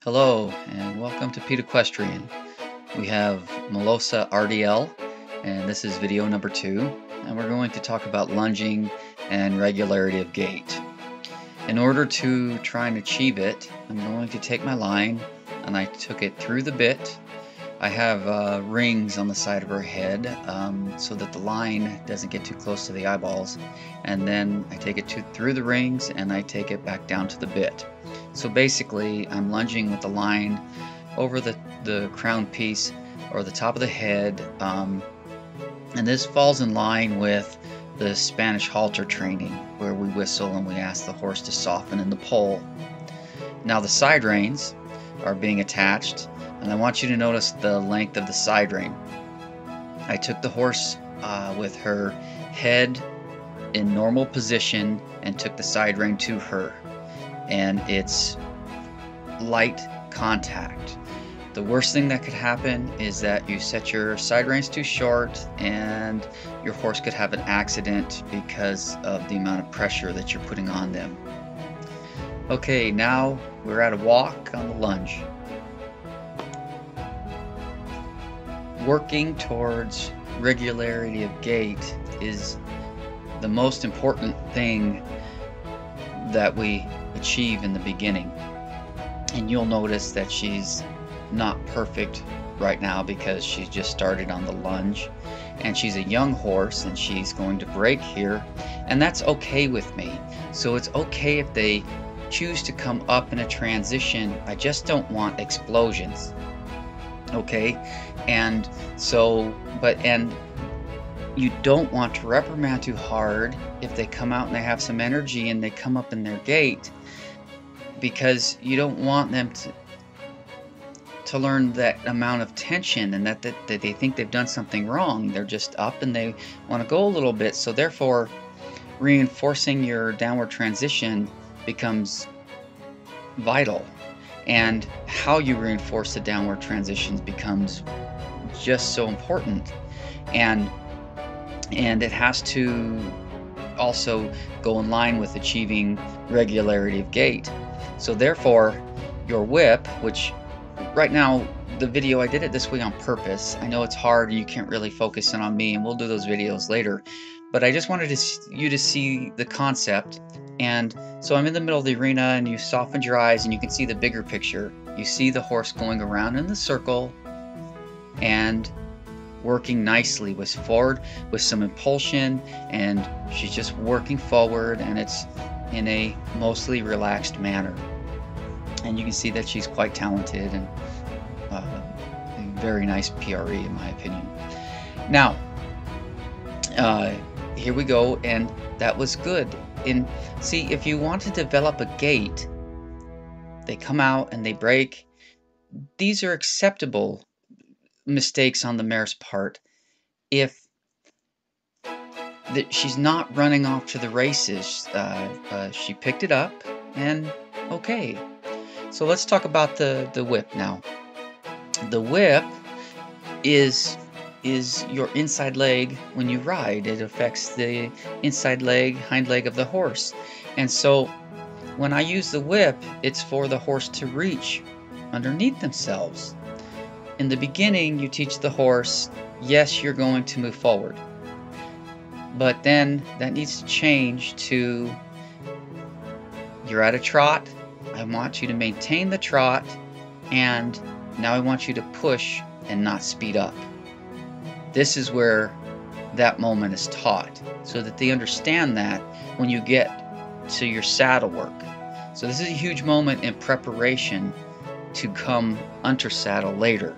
Hello and welcome to Peet Equestrian. We have Melosa RDL and this is video number 2, and we're going to talk about lunging and regularity of gait. In order to try and achieve it, I'm going to take my line and I took it through the bit. I have rings on the side of her head so that the line doesn't get too close to the eyeballs, and then I take it through the rings and I take it back down to the bit. So basically I'm lunging with the line over the crown piece or the top of the head, and this falls in line with the Spanish halter training where we whistle and we ask the horse to soften in the poll. Now the side reins are being attached, and I want you to notice the length of the side rein. I took the horse with her head in normal position and took the side rein to her, and it's light contact. The worst thing that could happen is that you set your side reins too short and your horse could have an accident because of the amount of pressure that you're putting on them. Okay, now we're at a walk on the lunge. Working towards regularity of gait is the most important thing that we achieve in the beginning. And you'll notice that she's not perfect right now because she's just started on the lunge, and she's a young horse and she's going to break here, and that's okay with me. So it's okay if they choose to come up in a transition. I just don't want explosions. Okay, and so and you don't want to reprimand too hard if they come out and they have some energy and they come up in their gait, because you don't want them to learn that amount of tension and that they think they've done something wrong. They're just up and they want to go a little bit. So therefore reinforcing your downward transition becomes vital, and how you reinforce the downward transitions becomes just so important, and it has to also go in line with achieving regularity of gait. So therefore your whip, which right now the video I did it this way on purpose. I know it's hard, you can't really focus in on me, and we'll do those videos later, but I just wanted you to see the concept. And so I'm in the middle of the arena and you softened your eyes and you can see the bigger picture. You see the horse going around in the circle and working nicely with forward with some impulsion, and she's just working forward, and it's in a mostly relaxed manner. And you can see that she's quite talented and a very nice PRE in my opinion. Now here we go, and that was good. And see, if you want to develop a gait, they come out and they break. These are acceptable mistakes on the mare's part if she's not running off to the races. She picked it up, and okay. So let's talk about the whip now. The whip is your inside leg when you ride. It affects the inside leg, hind leg of the horse. And so when I use the whip, it's for the horse to reach underneath themselves. In the beginning, you teach the horse, yes, you're going to move forward. But then that needs to change to, you're at a trot, I want you to maintain the trot, and now I want you to push and not speed up. This is where that moment is taught, so that they understand that when you get to your saddle work. So this is a huge moment in preparation to come under saddle later.